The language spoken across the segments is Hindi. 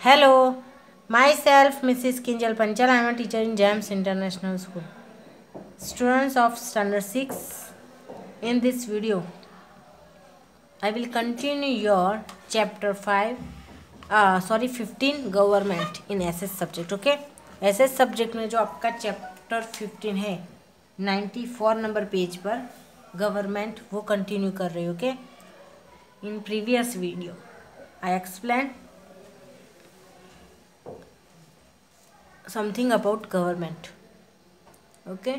Hello, myself Mrs. Kinjal Panchal. I am a teacher in GEMS International School. Students of Standard 6, in this video, I will continue your chapter 15 government in SS subject. Okay, SS subject में जो आपका chapter 15 है 94 नंबर पेज पर गवर्नमेंट वो कंटिन्यू कर रही है. Okay, in previous video I explain something about government. Okay,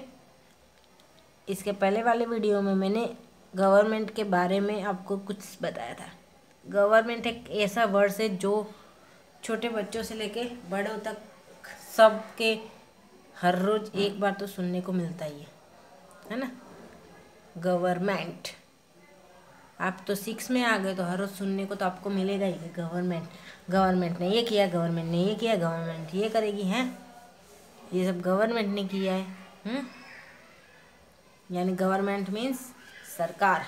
इसके पहले वाले वीडियो में मैंने गवर्नमेंट के बारे में आपको कुछ बताया था. गवर्नमेंट एक ऐसा वर्ड है जो छोटे बच्चों से लेके बड़ों तक सबके हर रोज एक बार तो सुनने को मिलता ही है ना. गवर्नमेंट, आप तो 6 में आ गए तो हर रोज सुनने को तो आपको मिलेगा ही. गवर्नमेंट ने ये किया, गवर्नमेंट ने ये किया, गवर्नमेंट ये करेगी. हैं, ये सब गवर्नमेंट ने किया है. यानी गवर्नमेंट मीन्स सरकार,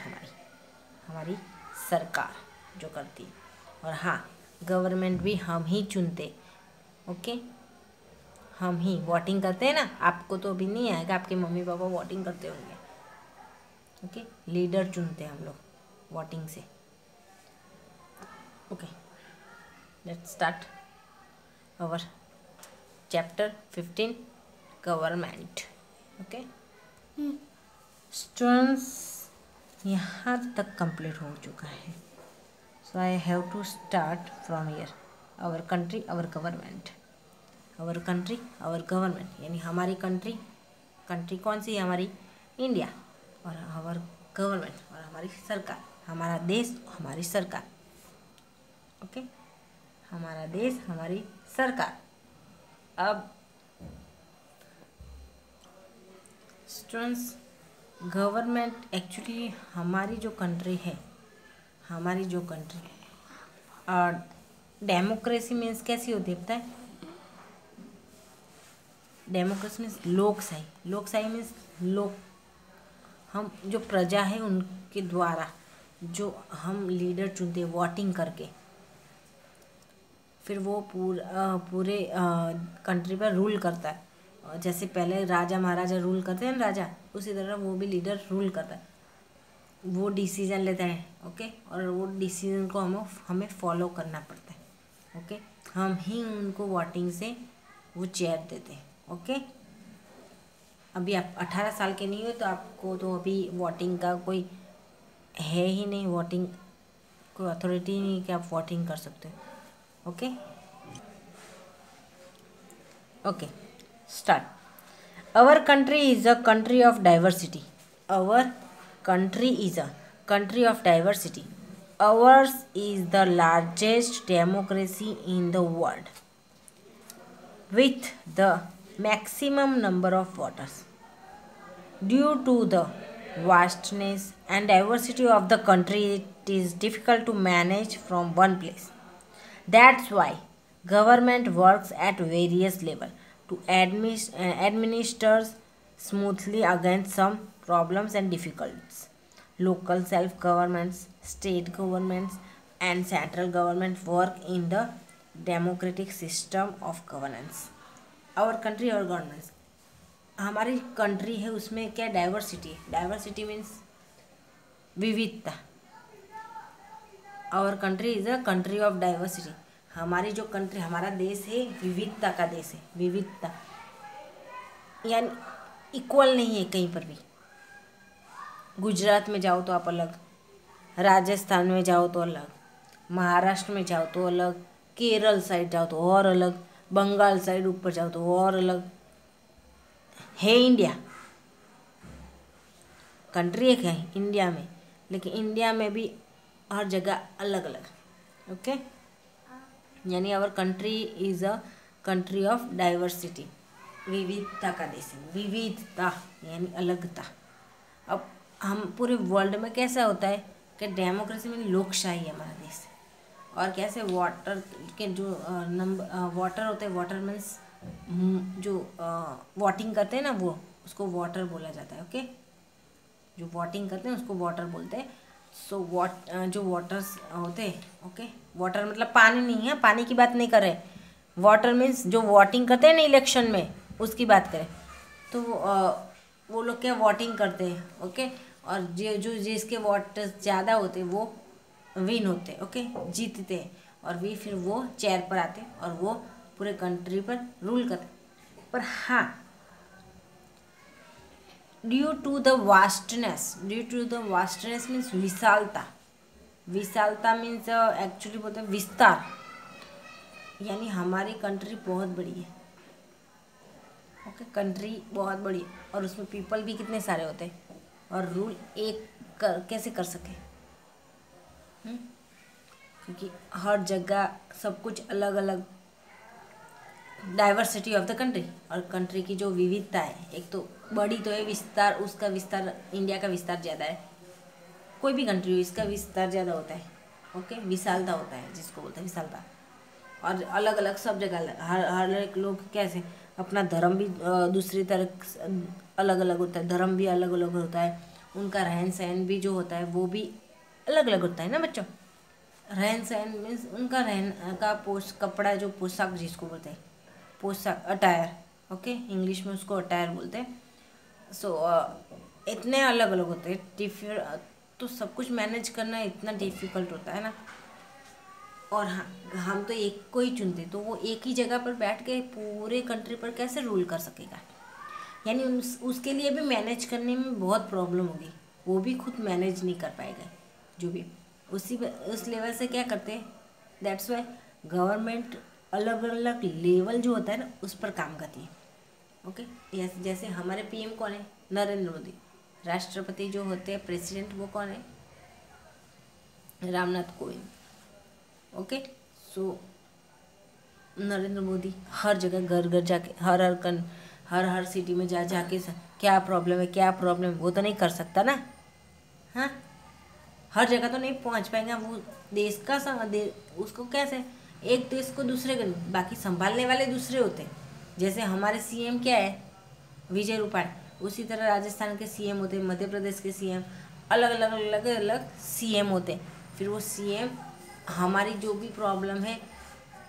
हमारी सरकार जो करती है. और हाँ, गवर्नमेंट भी हम ही चुनते. ओके, हम ही वोटिंग करते हैं ना. आपको तो अभी नहीं आएगा, आपके मम्मी पापा वोटिंग करते होंगे. ओके, लीडर चुनते हैं हम लोग वोटिंग से. Okay, let's start our chapter 15 government. Okay students, यहाँ तक कंप्लीट हो चुका है. So I have to start from here. Our country our government. Our country our government यानी हमारी कंट्री कौन सी है? हमारी इंडिया. और आवर गवर्नमेंट और हमारी सरकार, हमारा देश हमारी सरकार. ओके, हमारा देश हमारी सरकार. अब स्टूडेंट्स, गवर्नमेंट एक्चुअली हमारी जो कंट्री है और डेमोक्रेसी मीन्स कैसी होती है पता है? डेमोक्रेसी मीन्स लोकशाही मीन्स लोग, हम जो प्रजा है उनके द्वारा जो हम लीडर चुनते हैं वोटिंग करके, फिर वो पूरे कंट्री पर रूल करता है. जैसे पहले राजा महाराजा रूल करते हैं ना, राजा, उसी तरह वो भी लीडर रूल करता है. वो डिसीजन लेता है. ओके, और वो डिसीजन को हमें फॉलो करना पड़ता है. ओके, हम ही उनको वोटिंग से वो चेयर देते हैं. ओके, अभी आप 18 साल के नहीं हो तो आपको तो अभी वोटिंग का कोई है ही नहीं, वोटिंग कोई अथॉरिटी नहीं कि आप वोटिंग कर सकते हो. Okay okay start. Our country is a country of diversity. Our country is a country of diversity. Ours is the largest democracy in the world, with the maximum number of voters. Due to the vastness and diversity of the country, it is difficult to manage from one place. That's why government works at various levels to administer smoothly against some problems and difficulties. Local self-governments, state governments, and central government work in the democratic system of governance. Our country, our governments. हमारी कंट्री है, उसमें क्या डाइवर्सिटी है? डाइवर्सिटी मीन्स विविधता. Our country is a country of diversity. हमारी जो कंट्री, हमारा देश है विविधता का देश है. विविधता यानी इक्वल नहीं है कहीं पर भी. गुजरात में जाओ तो आप अलग, राजस्थान में जाओ तो अलग, महाराष्ट्र में जाओ तो अलग, केरल साइड जाओ तो और अलग, बंगाल साइड ऊपर जाओ तो और अलग है. इंडिया कंट्री एक है इंडिया में, लेकिन इंडिया में भी हर जगह अलग अलग. ओके, यानी our country is a country of diversity. विविधता का देश है. विविधता यानी अलगता. अब हम पूरे वर्ल्ड में कैसा होता है कि डेमोक्रेसी में लोकशाही है हमारा देश. और कैसे वाटर के जो वाटर होते हैं, वाटर मीन्स जो वोटिंग करते हैं ना, वो उसको वाटर बोला जाता है. ओके, जो वोटिंग करते हैं उसको वाटर बोलते हैं. सो जो वाटर्स होते हैं, ओके, वाटर मतलब पानी नहीं है, पानी की बात नहीं कर रहे। वाटर मीन्स जो वोटिंग करते हैं ना इलेक्शन में, उसकी बात करें तो वो लोग क्या वोटिंग करते हैं, ओके। और जो जिसके वोट ज़्यादा होते हैं वो विन होते हैं, ओके, जीतते हैं। और वे फिर वो चेयर पर आते हैं और वो पूरे कंट्री पर रूल करते हैं। पर हाँ, due to the vastness means विशालता। विशालता मीन्स एक्चुअली बोलते हैं विस्तार, यानी हमारी कंट्री बहुत बड़ी है, ओके, कंट्री बहुत बड़ी है और उसमें पीपल भी कितने सारे होते हैं और रूल कैसे कर सके, क्योंकि हर जगह सब कुछ अलग अलग, डाइवर्सिटी ऑफ द कंट्री। और कंट्री की जो विविधता है, एक तो बड़ी तो है, विस्तार, उसका विस्तार, इंडिया का विस्तार ज़्यादा है, कोई भी कंट्री हो इसका विस्तार ज़्यादा होता है, ओके, विशालता होता है जिसको बोलते हैं विशालता। और अलग अलग सब जगह हर हर एक लोग कैसे अपना धर्म भी दूसरी तरह अलग अलग होता है, धर्म भी अलग अलग होता है, उनका रहन सहन भी जो होता है वो भी अलग अलग होता है ना बच्चों। रहन सहन मीन्स उनका रहन का कपड़ा, जो पोशाक जिसको बोलते हैं पोशाक, अटायर, ओके, इंग्लिश में उसको अटायर बोलते हैं। सो इतने अलग अलग होते हैं, तो सब कुछ मैनेज करना इतना डिफ़िकल्ट होता है ना। और हाँ, हम तो एक को ही चुनते, तो वो एक ही जगह पर बैठ के पूरे कंट्री पर कैसे रूल कर सकेगा, यानी उसके लिए भी मैनेज करने में बहुत प्रॉब्लम होगी, वो भी खुद मैनेज नहीं कर पाएगा जो भी। उस लेवल से क्या करते हैं, दैट्स वाई गवर्नमेंट अलग अलग लेवल जो होता है ना उस पर काम करती है, ओके। जैसे हमारे पीएम कौन है, नरेंद्र मोदी। राष्ट्रपति जो होते हैं प्रेसिडेंट, वो कौन है, रामनाथ कोविंद, ओके। सो नरेंद्र मोदी हर जगह घर घर जाके हर सिटी में जा जाके क्या प्रॉब्लम है, क्या प्रॉब्लम है, वो तो नहीं कर सकता ना, हाँ, हर जगह तो नहीं पहुंच पाएंगे वो। देश का उसको कैसे, एक देश को दूसरे को, बाकी संभालने वाले दूसरे होते हैं। जैसे हमारे सीएम क्या है, विजय रूपाणी, उसी तरह राजस्थान के सीएम होते हैं, मध्य प्रदेश के सीएम, अलग अलग अलग अलग सीएम होते हैं। फिर वो सीएम हमारी जो भी प्रॉब्लम है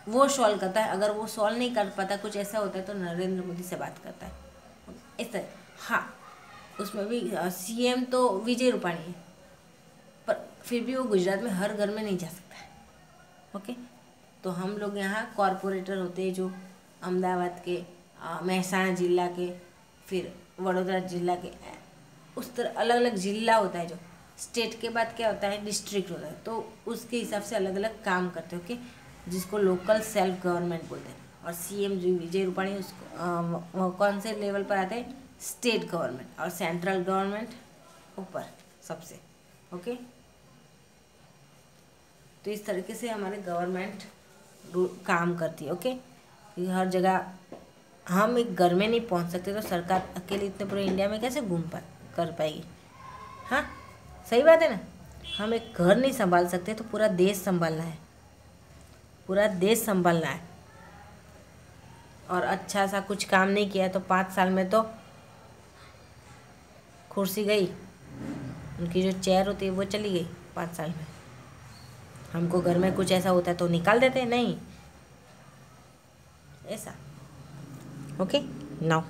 वो सॉल्व करता है। अगर वो सॉल्व नहीं कर पाता, कुछ ऐसा होता है, तो नरेंद्र मोदी से बात करता है, इस तरह। हाँ, उसमें भी सीएम तो विजय रूपाणी है, पर फिर भी वो गुजरात में हर घर में नहीं जा सकता है, ओके। तो हम लोग यहाँ कॉरपोरेटर होते हैं जो अहमदाबाद के, महसाणा जिला के, फिर वडोदरा जिला के, उस तरह अलग अलग जिला होता है। जो स्टेट के बाद क्या होता है, डिस्ट्रिक्ट होता है, तो उसके हिसाब से अलग अलग काम करते हैं, ओके, जिसको लोकल सेल्फ गवर्नमेंट बोलते हैं। और सीएम जो विजय रूपाणी, उसको वो कौन से लेवल पर आते हैं, स्टेट गवर्नमेंट, और सेंट्रल गवर्नमेंट ऊपर सबसे, ओके। तो इस तरीके से हमारे गवर्नमेंट काम करती है, ओके। क्योंकि हर जगह हम एक घर में नहीं पहुंच सकते, तो सरकार अकेले इतने पूरे इंडिया में कैसे कर पाएगी, हाँ, सही बात है ना। हम एक घर नहीं संभाल सकते, तो पूरा देश संभालना है, पूरा देश संभालना है। और अच्छा सा कुछ काम नहीं किया तो 5 साल में तो कुर्सी गई, उनकी जो चेयर होती है वो चली गई 5 साल में। हमको घर में कुछ ऐसा होता है तो निकाल देते हैं, नहीं ऐसा, okay. Now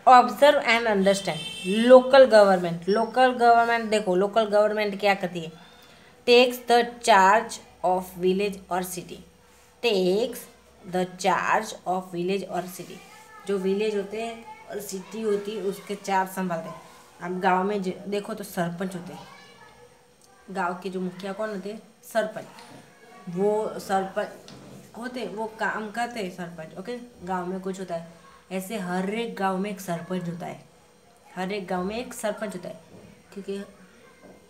observe and understand local government देखो, लोकल गवर्नमेंट क्या करती है, takes the charge of village और city, takes the charge of village और सिटी। जो विलेज होते हैं और सिटी होती है उसके चार्ज संभालते हैं। अब गांव में देखो तो सरपंच होते हैं, गांव के जो मुखिया कौन होते हैं, सरपंच। वो सरपंच होते, वो काम करते हैं सरपंच, ओके। गांव में कुछ होता है ऐसे, हर एक गांव में एक सरपंच होता है, हर एक गांव में एक सरपंच होता है। क्योंकि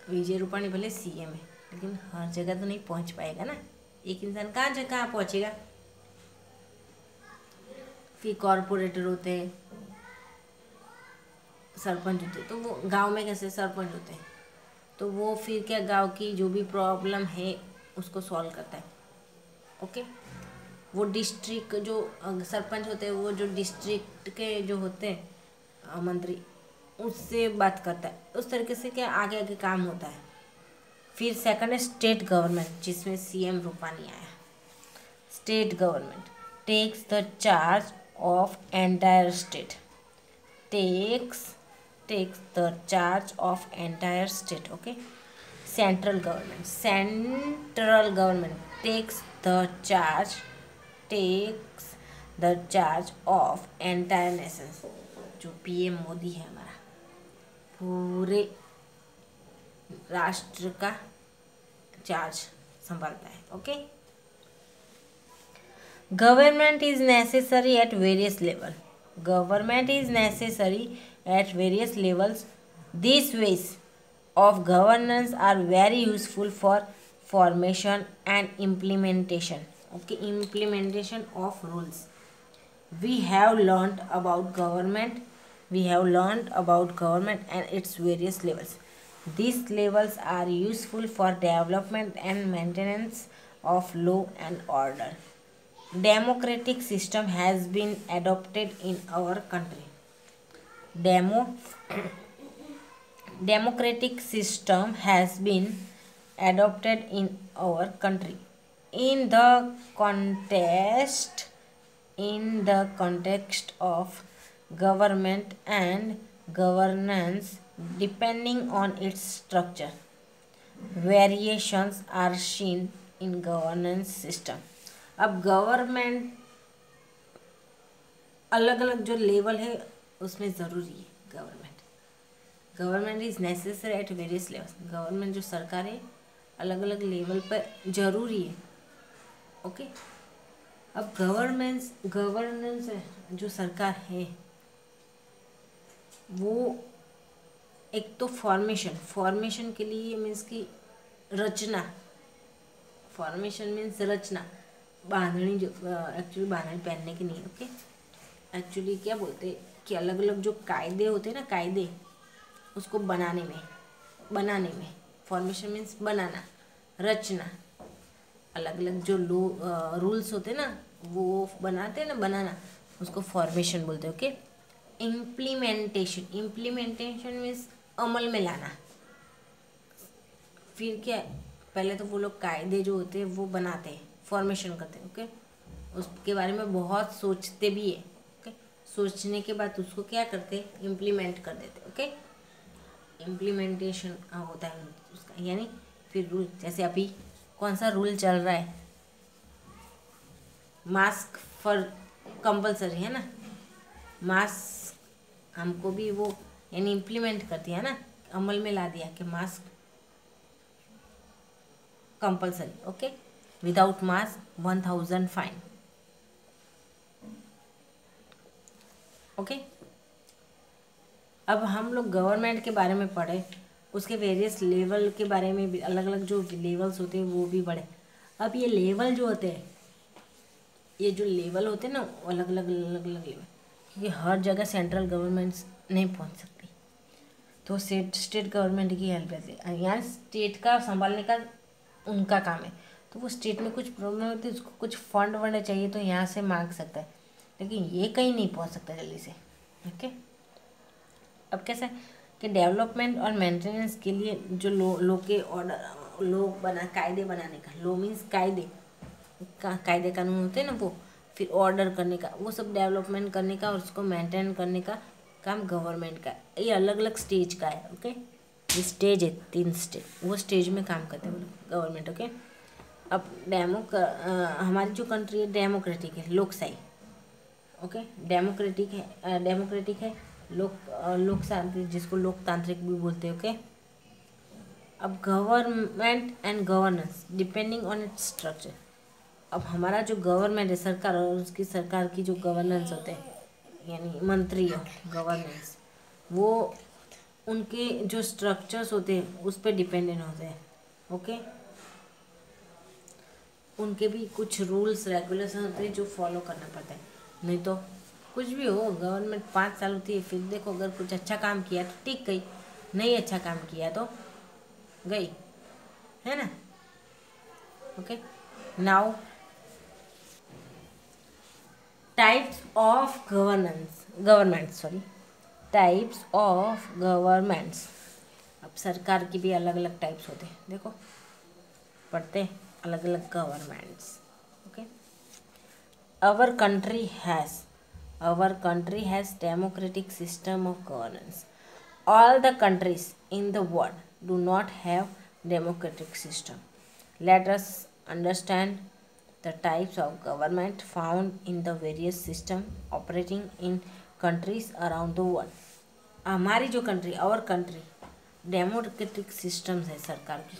विजय रूपाणी भले सीएम है, लेकिन हर जगह तो नहीं पहुंच पाएगा ना, एक इंसान कहाँ पहुंचेगा। फिर कॉरपोरेटर होते हैं, सरपंच होते हैं, तो वो गांव में कैसे सरपंच होते हैं, तो वो फिर क्या गांव की जो भी प्रॉब्लम है उसको सॉल्व करता है, ओके। वो डिस्ट्रिक्ट जो सरपंच होते हैं, वो जो डिस्ट्रिक्ट के जो होते हैं मंत्री, उससे बात करता है, उस तरीके से क्या आगे आगे काम होता है। फिर सेकंड है स्टेट गवर्नमेंट, जिसमें सीएम रूपानी आया। State government takes the charge of entire state, takes the charge of entire state. Okay. Central government takes the charge of entire nation. जो पीएम मोदी है हमारा, पूरे राष्ट्र का चार्ज संभालता है। Okay. Government is necessary at various level, government is necessary at various levels. These ways of governance are very useful for formation and implementation. Okay, implementation of rules. We have learned about government. And its various levels. These levels are useful for development and maintenance of law and order. Democratic system has been adopted in our country. Democratic system has been adopted in our country. In the context of government and governance, depending on its structure, variations are seen in governance system. अब गवर्नमेंट अलग अलग जो लेवल है उसमें ज़रूरी है। Government is necessary at various levels. Government जो सरकार है अलग अलग लेवल पर ज़रूरी है। ओके। अब गवर्नेंस जो सरकार है वो एक तो फॉर्मेशन के लिए मीन्स की रचना, फॉर्मेशन मीन्स रचना, बांधनी, जो एक्चुअली बांधनी पहनने की नहीं। ओके। एक्चुअली क्या बोलते कि अलग अलग जो कायदे होते हैं ना, कायदे उसको बनाने में फॉर्मेशन मीन्स बनाना, रचना। अलग अलग जो रूल्स होते हैं ना वो बनाते हैं ना, बनाना, उसको फॉर्मेशन बोलते हैं। ओके। इम्प्लीमेंटेशन मीन्स अमल में लाना। फिर क्या, पहले तो वो लोग कायदे जो होते हैं वो बनाते हैं, फॉर्मेशन करते हैं। ओके। उसके बारे में बहुत सोचते भी है। ओके। सोचने के बाद उसको क्या करते हैं, इम्प्लीमेंट कर देते। ओके। इम्प्लीमेंटेशन होता है उसका, यानी फिर रूल, जैसे अभी कौन सा रूल चल रहा है, मास्क फॉर कंपलसरी है ना, मास्क हमको भी वो यानी इम्प्लीमेंट कर दिया ना, अमल में ला दिया कि mask compulsory. Okay. Without mask 1000 fine. Okay. अब हम लोग गवर्नमेंट के बारे में पढ़े, उसके वेरियस लेवल के बारे में भी, अलग अलग जो लेवल्स होते हैं वो भी पढ़े। अब ये लेवल जो होते हैं, ये जो लेवल होते हैं ना, अलग अलग लेवल, क्योंकि हर जगह सेंट्रल गवर्नमेंट्स नहीं पहुंच सकती, तो स्टेट गवर्नमेंट की हेल्प लेते हैं। यहाँ स्टेट का संभालने का उनका काम है, तो वो स्टेट में कुछ प्रॉब्लम होती है, उसको कुछ फंड वंड चाहिए तो यहाँ से मांग सकता है, लेकिन ये कहीं नहीं पहुँच सकता जल्दी से। ओके। अब कैसा है कि डेवलपमेंट और मेंटेनेंस के लिए जो लोग के ऑर्डर, लोग कायदे बनाने का, लो मीन्स कायदे कानून होते हैं ना वो, फिर ऑर्डर करने का, वो सब डेवलपमेंट करने का और उसको मेंटेन करने का काम गवर्नमेंट का। ये अलग अलग स्टेज का है। ओके। ये स्टेज है, 3 स्टेज, वो स्टेज में काम करते हैं गवर्नमेंट। ओके। अब हमारी जो कंट्री है डेमोक्रेटिक है, लोकशाही। ओके। डेमोक्रेटिक है, लोकतांत्रिक, जिसको लोकतांत्रिक भी बोलते हैं। ओके। अब government and governance depending on its structure. अब हमारा जो गवर्नमेंट है, सरकार, और उसकी सरकार की जो गवर्नेंस होते हैं यानी मंत्री गवर्नेंस, वो उनके जो स्ट्रक्चर्स होते हैं उस पर डिपेंडेंट होते हैं। ओके। उनके भी कुछ रूल्स रेगुलेशन होते हैं जो फॉलो करना पड़ता है, नहीं तो कुछ भी हो, गवर्नमेंट 5 साल होती है, फिर देखो अगर कुछ अच्छा काम किया तो टिक गई, नहीं अच्छा काम किया तो गई, है ना। Okay. Now types of government. Types of governments. अब सरकार की भी अलग अलग टाइप्स होते हैं, देखो पढ़ते हैं अलग अलग governments. Okay, our country has our country has democratic system of governance. All the countries in the world do not have democratic system. Let us understand the types of government found in the various system operating in countries around the world. हमारी जो country, our country, democratic systems है सरकार की।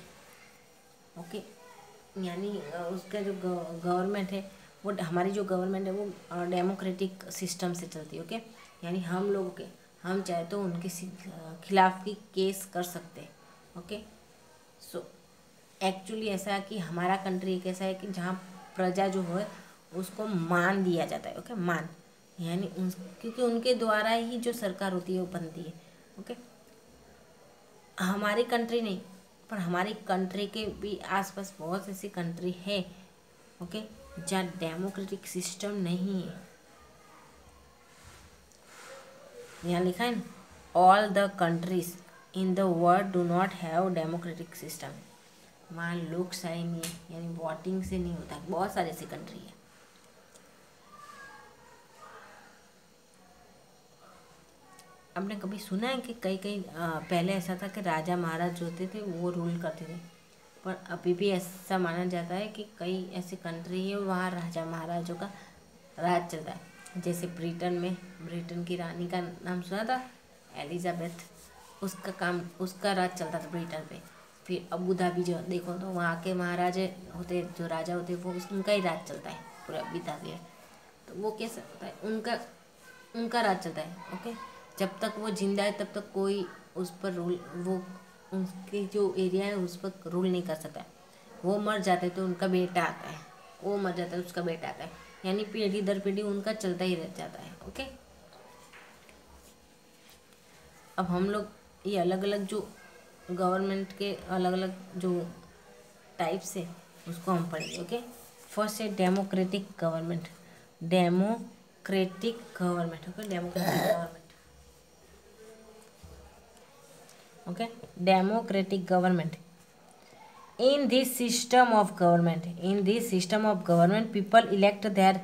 ओके, यानी उसका जो गवर्नमेंट है वो, हमारी जो गवर्नमेंट है वो डेमोक्रेटिक सिस्टम से चलती है। ओके, यानी हम लोगों के, हम चाहे तो उनके खिलाफ भी केस कर सकते हैं। ओके, सो एक्चुअली ऐसा है कि हमारा कंट्री एक ऐसा है कि जहाँ प्रजा जो है उसको मान दिया जाता है। ओके, मान यानी क्योंकि उनके द्वारा ही जो सरकार होती है वो बनती है। ओके, हमारी कंट्री नहीं, पर हमारी कंट्री के भी आसपास बहुत ऐसी कंट्री है। ओके, जहाँ डेमोक्रेटिक सिस्टम नहीं है। यहाँ लिखा है ना, all the countries in the world do not have democratic system. वहाँ लोकशाही नहीं है, यानी वोटिंग से नहीं होता। बहुत सारी ऐसी कंट्री है। आपने कभी सुना है कि कई कई पहले ऐसा था कि राजा महाराज जो होते थे वो रूल करते थे, पर अभी भी ऐसा माना जाता है कि कई ऐसी कंट्री है वहाँ राजा महाराजों का राज चलता है। जैसे ब्रिटेन में, ब्रिटेन की रानी का नाम सुना था, एलिजाबेथ, उसका राज चलता था ब्रिटेन पे। फिर अबू धाबी जो देखो तो वहाँ के महाराजे होते, जो राजा होते, वो उनका ही राज चलता है पूरा अबू धाबी है। तो वो कैसा होता है, उनका राज चलता है। ओके, जब तक वो जिंदा है तब तक कोई उस पर रूल, वो उनके जो एरिया है उस पर रूल नहीं कर सकता है। वो मर जाते तो उनका बेटा आता है, वो मर जाता है उसका बेटा आता है, यानी पीढ़ी दर पीढ़ी उनका चलता ही रह जाता है। ओके, अब हम लोग ये अलग अलग जो गवर्नमेंट के अलग अलग जो टाइप्स है उसको हम पढ़ेंगे। ओके, फर्स्ट है democratic government. Democratic government, okay, democratic government. Okay, democratic government. In this system of government, people elect their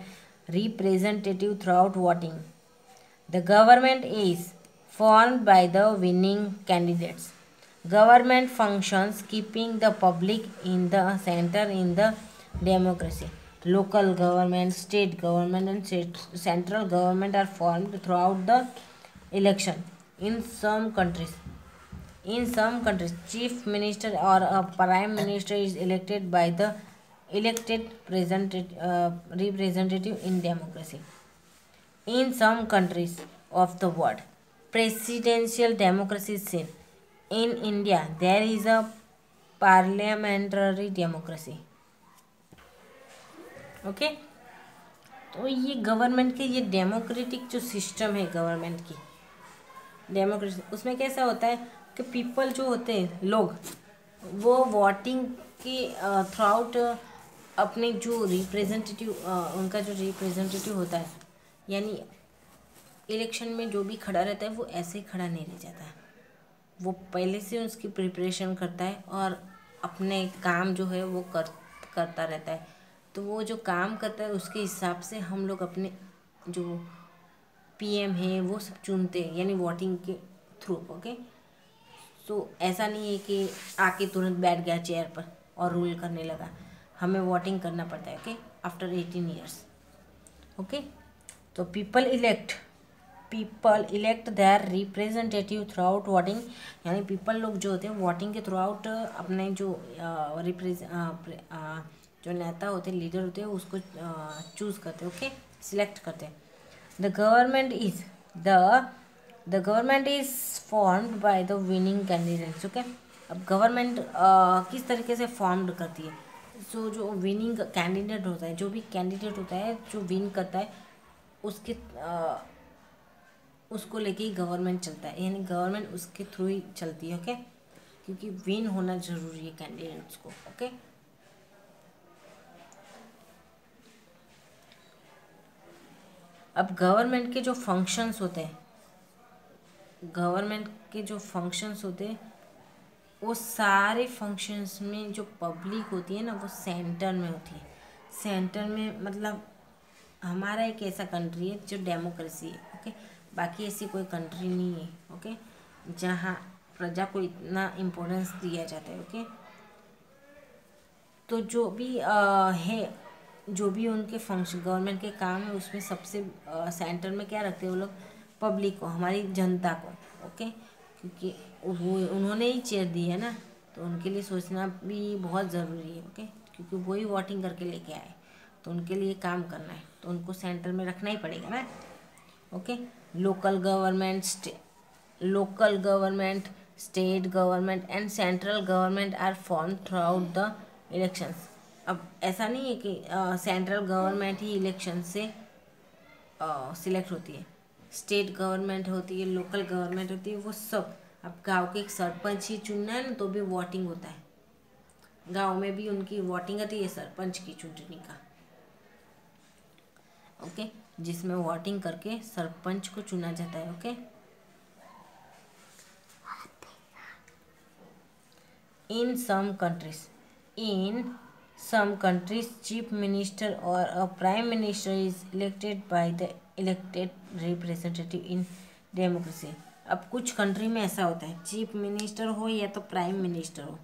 representative throughout voting. The government is formed by the winning candidates. Government functions keeping the public in the center in the democracy. Local government, state government, and central government are formed throughout the election. In some countries, chief minister or a prime minister is elected by the elected representative in democracy. In some countries of the world, presidential democracy is seen. In India, there is a parliamentary democracy. Okay, तो ये गवर्नमेंट के, ये डेमोक्रेटिक जो सिस्टम है गवर्नमेंट की, डेमोक्रेसी, उसमें कैसा होता है कि पीपल जो होते हैं, लोग, वो वोटिंग के थ्रू आउट अपने जो रिप्रेजेंटेटिव, उनका जो रिप्रेजेंटेटिव होता है, यानी इलेक्शन में जो भी खड़ा रहता है वो ऐसे ही खड़ा नहीं रह जाता है। वो पहले से उसकी प्रिपरेशन करता है और अपने काम जो है वो करता रहता है। तो वो जो काम करता है उसके हिसाब से हम लोग अपने जो पीएम है वो सब चुनते हैं, यानी वोटिंग के थ्रू। ओके, तो ऐसा नहीं है कि आके तुरंत बैठ गया चेयर पर और रूल करने लगा। हमें वोटिंग करना पड़ता है। Okay, after 18 years. ओके, तो people elect their representative through out voting, यानी पीपल लोग जो होते हैं वोटिंग के थ्रू आउट अपने जो जो नेता होते हैं, लीडर होते हैं, उसको चूज़ करते हैं। ओके, सिलेक्ट करते हैं। The government is formed by the winning candidates. Okay, अब गवर्नमेंट किस तरीके से फॉर्म्ड करती है? सो जो विनिंग कैंडिडेट होता है, जो भी कैंडिडेट होता है जो विन करता है, उसको लेके ही गवर्नमेंट चलता है, यानी गवर्नमेंट उसके थ्रू ही चलती है। ओके, क्योंकि विन होना जरूरी है कैंडिडेट्स को। ओके, अब गवर्नमेंट के जो फंक्शंस होते हैं, गवर्नमेंट के जो फंक्शंस होते हैं वो सारे फंक्शंस में जो पब्लिक होती है ना वो सेंटर में होती है। सेंटर में मतलब हमारा एक ऐसा कंट्री है जो डेमोक्रेसी है, ओके। बाकी ऐसी कोई कंट्री नहीं है, ओके, जहाँ प्रजा को इतना इम्पोर्टेंस दिया जाता है, ओके। तो जो भी है, जो भी उनके फंक्शन गवर्नमेंट के काम है उसमें सबसे सेंटर में क्या रखते हैं वो लोग, पब्लिक को, हमारी जनता को, ओके। क्योंकि वो उन्होंने ही चेयर दी है ना, तो उनके लिए सोचना भी बहुत ज़रूरी है, ओके। क्योंकि वो ही वोटिंग करके लेके आए, तो उनके लिए काम करना है, तो उनको सेंटर में रखना ही पड़ेगा ना, okay. Local government, state government and central government are form throughout the elections. अब ऐसा नहीं है कि सेंट्रल गवर्नमेंट ही इलेक्शन से सिलेक्ट होती है, स्टेट गवर्नमेंट होती है, लोकल गवर्नमेंट होती है, वो सब। अब गांव के एक सरपंच ही चुनना है ना तो भी वोटिंग होता है, गांव में भी उनकी वोटिंग होती है सरपंच की चुनने का, ओके, जिसमें वोटिंग करके सरपंच को चुना जाता है, okay. In some countries, chief minister or a prime minister is elected by the elected representative in democracy. अब कुछ कंट्री में ऐसा होता है, चीफ मिनिस्टर हो या तो प्राइम मिनिस्टर हो,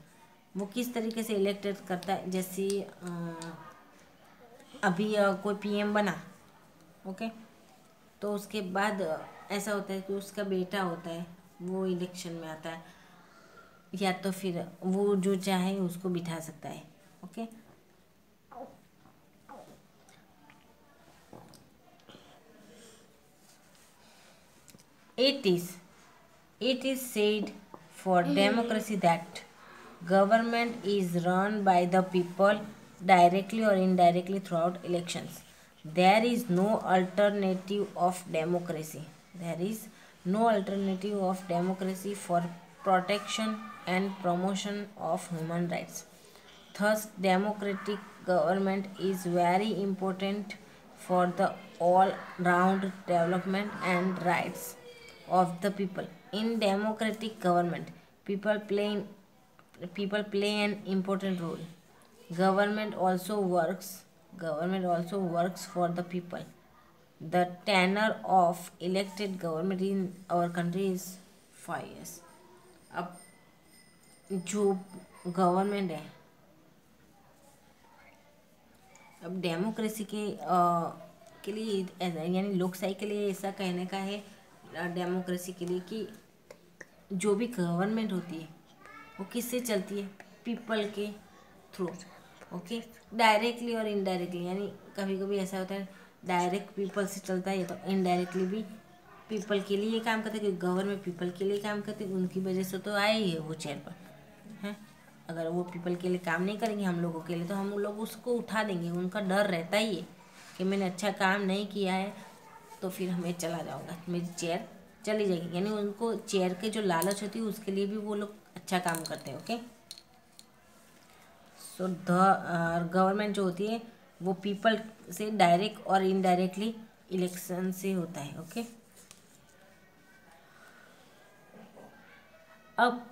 वो किस तरीके से इलेक्टेड करता है। जैसे अभी कोई पीएम बना, ओके, तो उसके बाद ऐसा होता है कि उसका बेटा होता है वो इलेक्शन में आता है, या तो फिर वो जो चाहे उसको बिठा सकता है, okay. It is said for democracy that government is run by the people directly or indirectly throughout elections. There is no alternative of democracy. There is no alternative of democracy for protection and promotion of human rights. Thus, democratic government is very important for the all-round development and rights of the people. In democratic government, people play an important role. Government also works for the people. The tenure of elected government in our country is 5 years. अब जो गवर्नमेंट है, अब डेमोक्रेसी के लिए यानी लोकशाही के लिए ऐसा कहने का है, डेमोक्रेसी के लिए कि जो भी गवर्नमेंट होती है वो किससे चलती है, पीपल के थ्रू, ओके। डायरेक्टली और इनडायरेक्टली, यानी कभी कभी ऐसा होता है डायरेक्ट पीपल से चलता है, या तो इनडायरेक्टली भी पीपल के लिए काम करते हैं, क्योंकि गवर्नमेंट पीपल के लिए काम करते हैं, उनकी वजह से तो आए ही है वो चेयर पर, हैं। अगर वो पीपल के लिए काम नहीं करेंगे हम लोगों के लिए, तो हम लोग उसको उठा देंगे, उनका डर रहता ही है कि मैंने अच्छा काम नहीं किया है तो फिर हमें चला जाऊँगा, मेरी चेयर चली जाएगी, यानी उनको चेयर के जो लालच होती है उसके लिए भी वो लोग अच्छा काम करते हैं, ओके। सो गवर्नमेंट जो होती है वो पीपल से डायरेक्ट और इनडायरेक्टली इलेक्शन से होता है, ओके। अब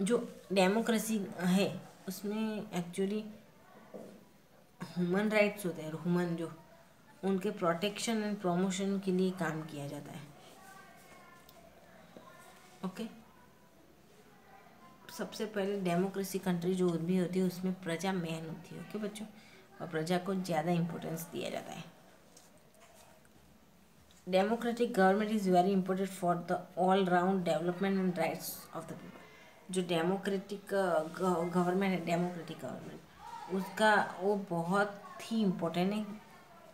जो डेमोक्रेसी है उसमें एक्चुअली ह्यूमन राइट्स होते हैं, ह्यूमन जो उनके प्रोटेक्शन एंड प्रमोशन के लिए काम किया जाता है, ओके। सबसे पहले डेमोक्रेसी कंट्री जो भी होती है उसमें प्रजा मेन होती है, ओके बच्चों, और प्रजा को ज़्यादा इम्पोर्टेंस दिया जाता है। Democratic government is very important for the all round development and rights of the people. जो डेमोक्रेटिक गवर्नमेंट है, डेमोक्रेटिक गवर्नमेंट, उसका वो बहुत ही इम्पोर्टेंट है।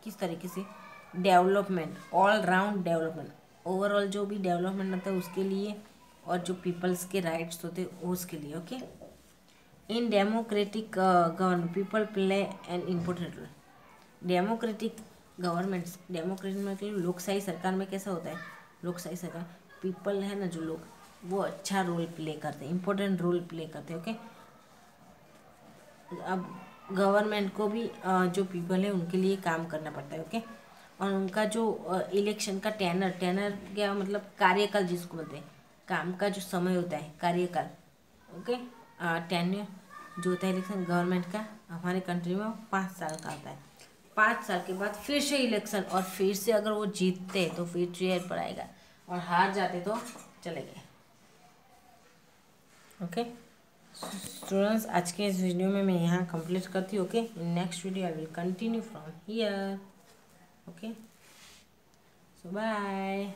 किस तरीके से, development, all round development, overall जो भी डेवलपमेंट होता है उसके लिए, और जो पीपल्स के राइट्स होते हैं उसके लिए, okay. In democratic government people play an important role. Democratic governments, democratic मतलब लोकशाही सरकार में कैसा होता है, लोकशाही सरकार पीपल है ना जो लोग, वो अच्छा रोल प्ले करते हैं, इम्पोर्टेंट रोल प्ले करते हैं, ओके। अब गवर्नमेंट को भी जो पीपल है उनके लिए काम करना पड़ता है, ओके। और उनका जो इलेक्शन का टेनर क्या मतलब कार्यकाल जिसको बोलते हैं, काम का जो समय होता है कार्यकाल, ओके। टेन्योर जो होता है इलेक्शन गवर्नमेंट का हमारे कंट्री में, वो 5 साल का होता है। 5 साल के बाद फिर से इलेक्शन, और फिर से अगर वो जीतते तो फिर चेयर पर आएगा, और हार जाते तो चले गए, ओके। स्टूडेंट्स, आज के इस वीडियो में मैं यहाँ कंप्लीट करती हूँ, okay. In next video I will continue from here, okay. So bye.